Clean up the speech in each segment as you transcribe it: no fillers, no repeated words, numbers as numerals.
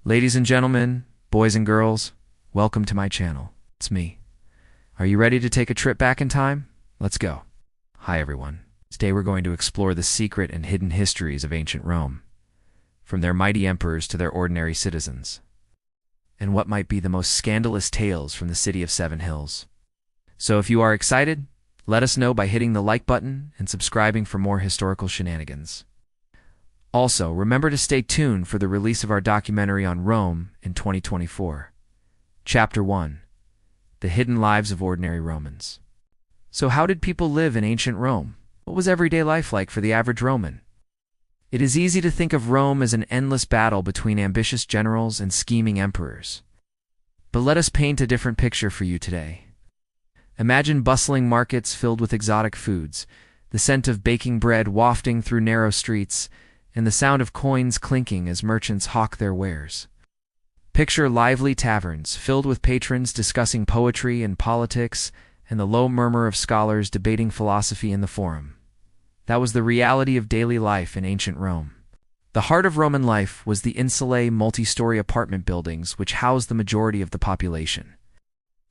Ladies and gentlemen, boys and girls, welcome to my channel. It's me. Are you ready to take a trip back in time? Let's go. Hi everyone. Today we're going to explore the secret and hidden histories of ancient Rome, from their mighty emperors to their ordinary citizens, and what might be the most scandalous tales from the city of Seven Hills. So if you are excited, let us know by hitting the like button and subscribing for more historical shenanigans. Also, remember to stay tuned for the release of our documentary on Rome in 2024. Chapter 1: The Hidden Lives of Ordinary Romans. So how did people live in ancient Rome? What was everyday life like for the average Roman? It is easy to think of Rome as an endless battle between ambitious generals and scheming emperors. But let us paint a different picture for you today. Imagine bustling markets filled with exotic foods, the scent of baking bread wafting through narrow streets, and the sound of coins clinking as merchants hawk their wares. Picture lively taverns filled with patrons discussing poetry and politics, and the low murmur of scholars debating philosophy in the forum. That was the reality of daily life in ancient Rome. The heart of Roman life was the insulae multi-story apartment buildings which housed the majority of the population.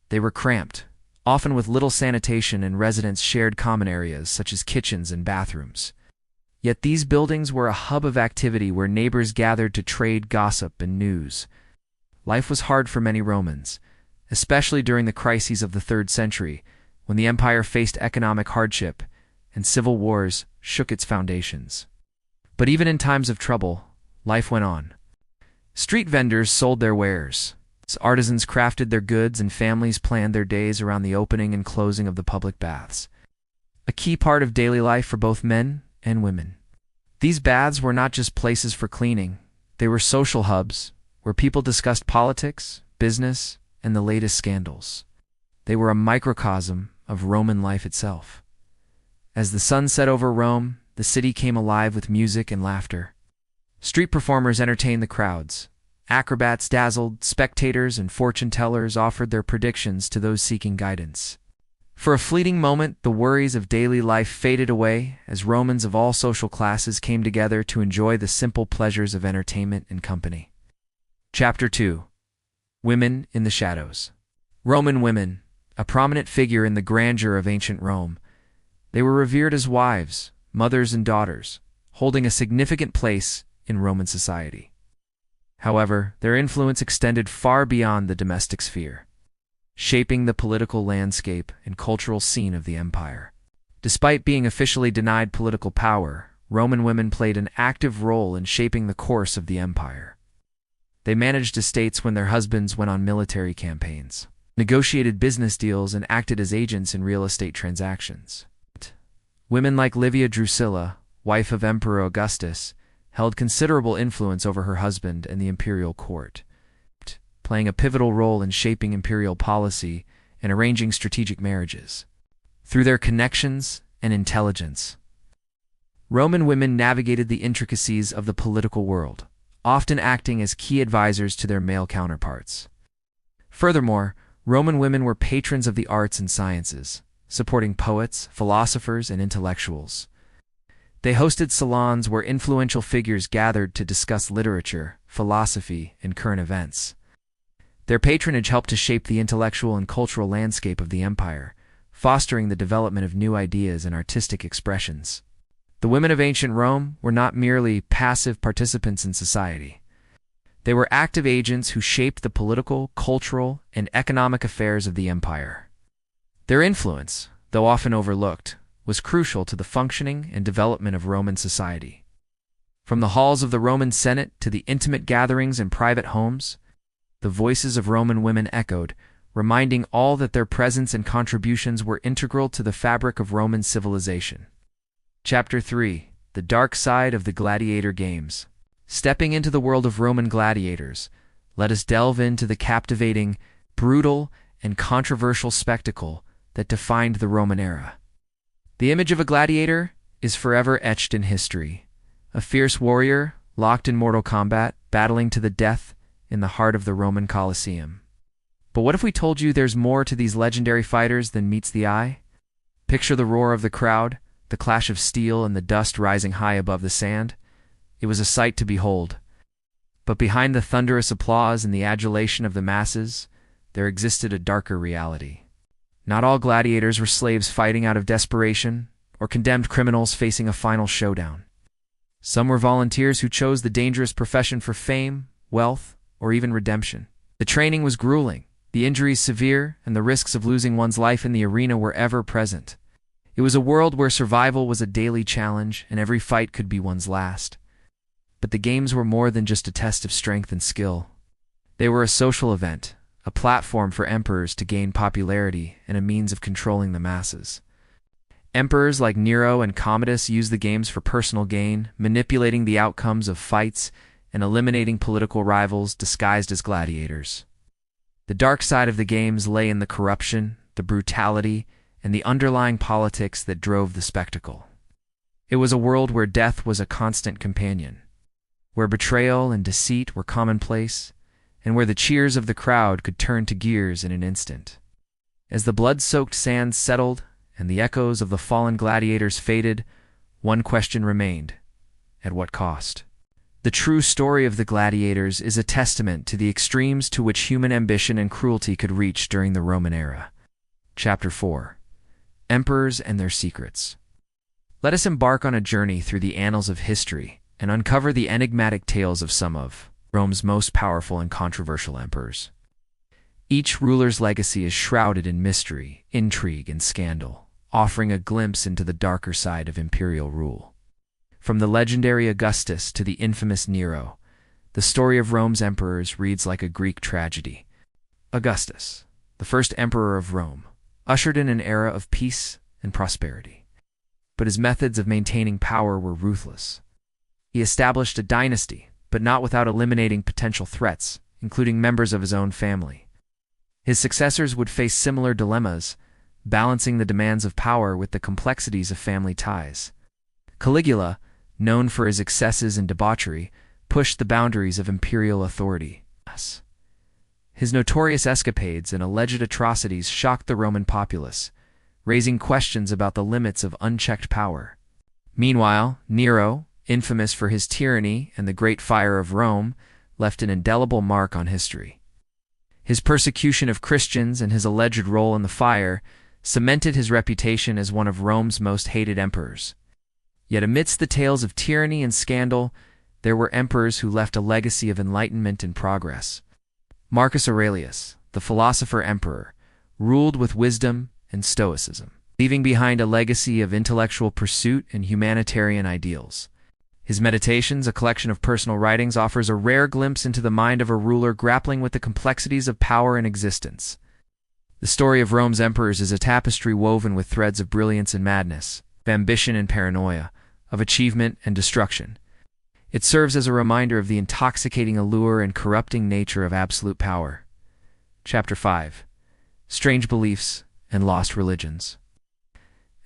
They were cramped, often with little sanitation, and residents shared common areas such as kitchens and bathrooms. Yet these buildings were a hub of activity where neighbors gathered to trade gossip and news. Life was hard for many Romans, especially during the crises of the 3rd century, when the empire faced economic hardship and civil wars shook its foundations. But even in times of trouble, life went on. Street vendors sold their wares, artisans crafted their goods, and families planned their days around the opening and closing of the public baths, a key part of daily life for both men and women. These baths were not just places for cleaning, they were social hubs where people discussed politics, business, and the latest scandals. They were a microcosm of Roman life itself. As the sun set over Rome, the city came alive with music and laughter. Street performers entertained the crowds. Acrobats dazzled spectators, and fortune-tellers offered their predictions to those seeking guidance. For a fleeting moment, the worries of daily life faded away as Romans of all social classes came together to enjoy the simple pleasures of entertainment and company. Chapter 2: Women in the Shadows. Roman women, a prominent figure in the grandeur of ancient Rome. They were revered as wives, mothers, and daughters, holding a significant place in Roman society. However, their influence extended far beyond the domestic sphere, shaping the political landscape and cultural scene of the empire. Despite being officially denied political power, Roman women played an active role in shaping the course of the empire. They managed estates when their husbands went on military campaigns, negotiated business deals, and acted as agents in real estate transactions. Women like Livia Drusilla, wife of Emperor Augustus, held considerable influence over her husband and the imperial court, playing a pivotal role in shaping imperial policy and arranging strategic marriages. Through their connections and intelligence, Roman women navigated the intricacies of the political world, often acting as key advisors to their male counterparts. Furthermore, Roman women were patrons of the arts and sciences, supporting poets, philosophers, and intellectuals. They hosted salons where influential figures gathered to discuss literature, philosophy, and current events. Their patronage helped to shape the intellectual and cultural landscape of the empire, fostering the development of new ideas and artistic expressions. The women of ancient Rome were not merely passive participants in society. They were active agents who shaped the political, cultural, and economic affairs of the empire. Their influence, though often overlooked, was crucial to the functioning and development of Roman society. From the halls of the Roman Senate to the intimate gatherings in private homes, the voices of Roman women echoed, reminding all that their presence and contributions were integral to the fabric of Roman civilization. Chapter 3: The Dark Side of the Gladiator Games. Stepping into the world of Roman gladiators, let us delve into the captivating, brutal, and controversial spectacle that defined the Roman era. The image of a gladiator is forever etched in history, a fierce warrior locked in mortal combat, battling to the death in the heart of the Roman Colosseum. But what if we told you there's more to these legendary fighters than meets the eye? Picture the roar of the crowd, the clash of steel, and the dust rising high above the sand. It was a sight to behold. But behind the thunderous applause and the adulation of the masses, there existed a darker reality. Not all gladiators were slaves fighting out of desperation, or condemned criminals facing a final showdown. Some were volunteers who chose the dangerous profession for fame, wealth, or even redemption. The training was grueling, the injuries severe, and the risks of losing one's life in the arena were ever present. It was a world where survival was a daily challenge, and every fight could be one's last. But the games were more than just a test of strength and skill. They were a social event, a platform for emperors to gain popularity and a means of controlling the masses. Emperors like Nero and Commodus used the games for personal gain, manipulating the outcomes of fights and eliminating political rivals disguised as gladiators. The dark side of the games lay in the corruption, the brutality, and the underlying politics that drove the spectacle. It was a world where death was a constant companion, where betrayal and deceit were commonplace, and where the cheers of the crowd could turn to gears in an instant. As the blood-soaked sands settled and the echoes of the fallen gladiators faded, one question remained: at what cost? The true story of the gladiators is a testament to the extremes to which human ambition and cruelty could reach during the Roman era. Chapter 4: Emperors and Their Secrets. Let us embark on a journey through the annals of history and uncover the enigmatic tales of some of Rome's most powerful and controversial emperors. Each ruler's legacy is shrouded in mystery, intrigue, and scandal, offering a glimpse into the darker side of imperial rule. From the legendary Augustus to the infamous Nero, the story of Rome's emperors reads like a Greek tragedy. Augustus, the first emperor of Rome, ushered in an era of peace and prosperity. But his methods of maintaining power were ruthless. He established a dynasty, but not without eliminating potential threats, including members of his own family. His successors would face similar dilemmas, balancing the demands of power with the complexities of family ties. Caligula, known for his excesses and debauchery, pushed the boundaries of imperial authority. His notorious escapades and alleged atrocities shocked the Roman populace, raising questions about the limits of unchecked power. Meanwhile, Nero, infamous for his tyranny and the Great Fire of Rome, left an indelible mark on history. His persecution of Christians and his alleged role in the fire cemented his reputation as one of Rome's most hated emperors. Yet amidst the tales of tyranny and scandal, there were emperors who left a legacy of enlightenment and progress. Marcus Aurelius, the philosopher-emperor, ruled with wisdom and stoicism, leaving behind a legacy of intellectual pursuit and humanitarian ideals. His Meditations, a collection of personal writings, offers a rare glimpse into the mind of a ruler grappling with the complexities of power and existence. The story of Rome's emperors is a tapestry woven with threads of brilliance and madness, of ambition and paranoia, of achievement and destruction. It serves as a reminder of the intoxicating allure and corrupting nature of absolute power. Chapter 5: Strange Beliefs and Lost Religions.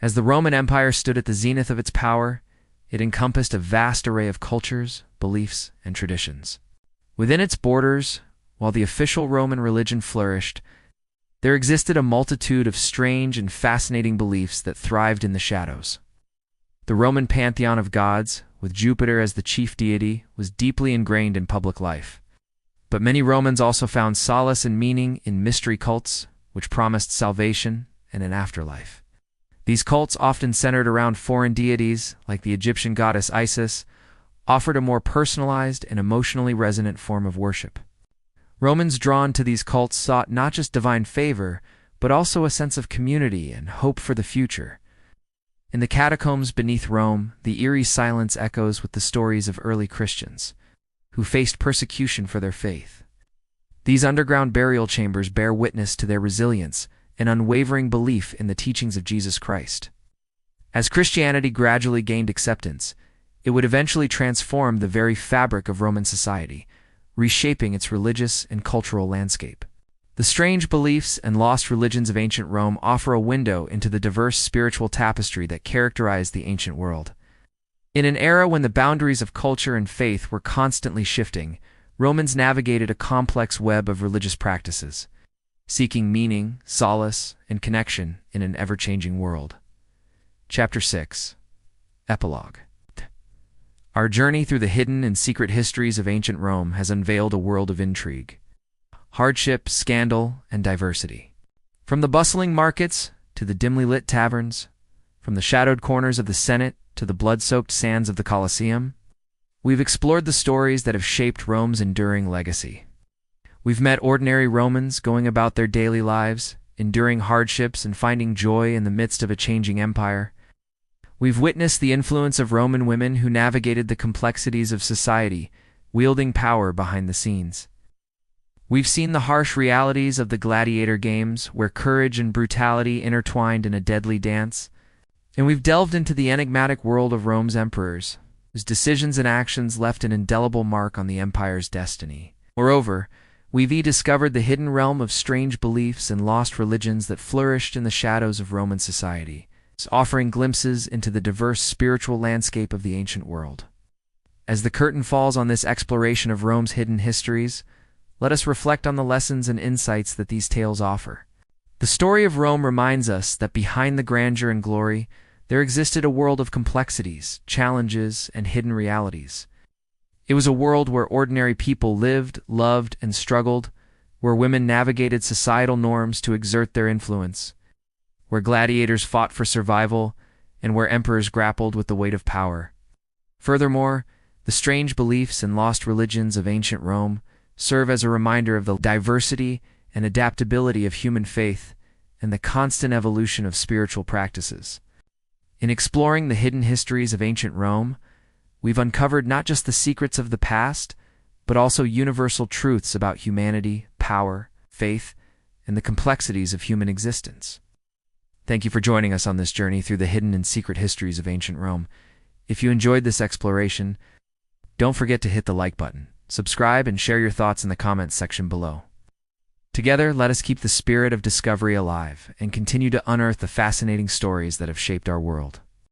As the Roman Empire stood at the zenith of its power, it encompassed a vast array of cultures, beliefs, and traditions. Within its borders, while the official Roman religion flourished, there existed a multitude of strange and fascinating beliefs that thrived in the shadows. The Roman pantheon of gods, with Jupiter as the chief deity, was deeply ingrained in public life. But many Romans also found solace and meaning in mystery cults, which promised salvation and an afterlife. These cults, often centered around foreign deities like the Egyptian goddess Isis, offered a more personalized and emotionally resonant form of worship. Romans drawn to these cults sought not just divine favor, but also a sense of community and hope for the future. In the catacombs beneath Rome, the eerie silence echoes with the stories of early Christians, who faced persecution for their faith. These underground burial chambers bear witness to their resilience and unwavering belief in the teachings of Jesus Christ. As Christianity gradually gained acceptance, it would eventually transform the very fabric of Roman society, reshaping its religious and cultural landscape. The strange beliefs and lost religions of ancient Rome offer a window into the diverse spiritual tapestry that characterized the ancient world. In an era when the boundaries of culture and faith were constantly shifting, Romans navigated a complex web of religious practices, seeking meaning, solace, and connection in an ever-changing world. Chapter 6: Epilogue. Our journey through the hidden and secret histories of ancient Rome has unveiled a world of intrigue, hardship, scandal, and diversity. From the bustling markets to the dimly lit taverns, from the shadowed corners of the Senate to the blood-soaked sands of the Colosseum, we've explored the stories that have shaped Rome's enduring legacy. We've met ordinary Romans going about their daily lives, enduring hardships and finding joy in the midst of a changing empire. We've witnessed the influence of Roman women who navigated the complexities of society, wielding power behind the scenes. We've seen the harsh realities of the gladiator games, where courage and brutality intertwined in a deadly dance. And we've delved into the enigmatic world of Rome's emperors, whose decisions and actions left an indelible mark on the empire's destiny. Moreover, we've discovered the hidden realm of strange beliefs and lost religions that flourished in the shadows of Roman society, offering glimpses into the diverse spiritual landscape of the ancient world. As the curtain falls on this exploration of Rome's hidden histories, let us reflect on the lessons and insights that these tales offer. The story of Rome reminds us that behind the grandeur and glory, there existed a world of complexities, challenges, and hidden realities. It was a world where ordinary people lived, loved, and struggled, where women navigated societal norms to exert their influence, where gladiators fought for survival, and where emperors grappled with the weight of power. Furthermore, the strange beliefs and lost religions of ancient Rome serve as a reminder of the diversity and adaptability of human faith and the constant evolution of spiritual practices. In exploring the hidden histories of ancient Rome, we've uncovered not just the secrets of the past, but also universal truths about humanity, power, faith, and the complexities of human existence. Thank you for joining us on this journey through the hidden and secret histories of ancient Rome. If you enjoyed this exploration, don't forget to hit the like button, subscribe, and share your thoughts in the comments section below. Together, let us keep the spirit of discovery alive and continue to unearth the fascinating stories that have shaped our world.